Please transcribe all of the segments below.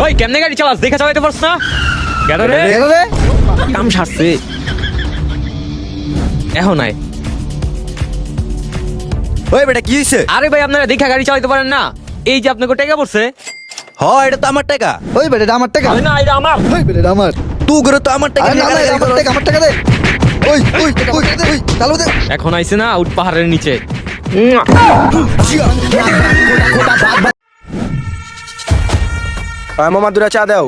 ওই কেমনে গাড়ি চালাস দেখে চালাইতে পারছ না? কেন রে? কাম সারছে এখন নাই। ওই বেটা কি হইছে? আরে ভাই আপনারা দেখে গাড়ি চালাইতে পারেন না? এই যে আপনাকে টাকা পড়ছে। হ এটা তো আমার টাকা। ওই বেটা এটা আমার টাকা। না এটা আমার। ওই বেটা এটা আমার। তুই করে তো আমার টাকা আরে না নিয়ে না, গাড়ি এটা আমার টাকা, আমার টাকা দে। ওই ওই ওই ওই চালু দে। এখন আইছে না উঠ পাহাড়ের নিচে। মামা দুরা চা দাও।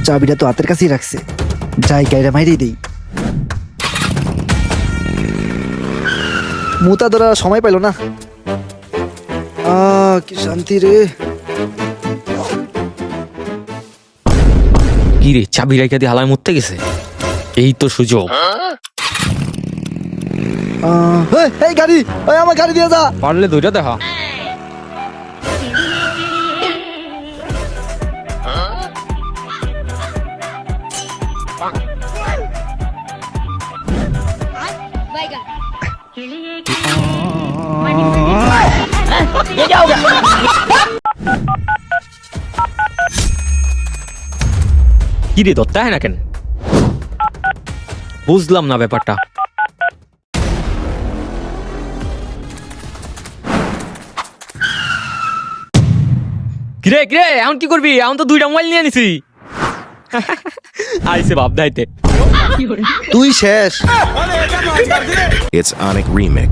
চাবিটা তো হাতের কাছেই রাখছে, যাই গাড়িটা মাইরেই দেই। মুতা ধরা সময় পাইলো না। কি শান্তি রে। কি রে চাবি রেখে দিয়ে হালায় মুততে গেছে? এই তো সুযোগ। এই গাড়ি, ওই আমার গাড়ি দিয়ে যা। পারলে দুইটা দেখা। কি রে ধরতে হয় না কেন? বুঝলাম না ব্যাপারটা। কিরে কিরে এখন কি করবি? এখন তো দুইটা মোবাইল নিয়ে নিছি। আইসে বাপ দাইতে। তুই শেষ। It's Onic Remix.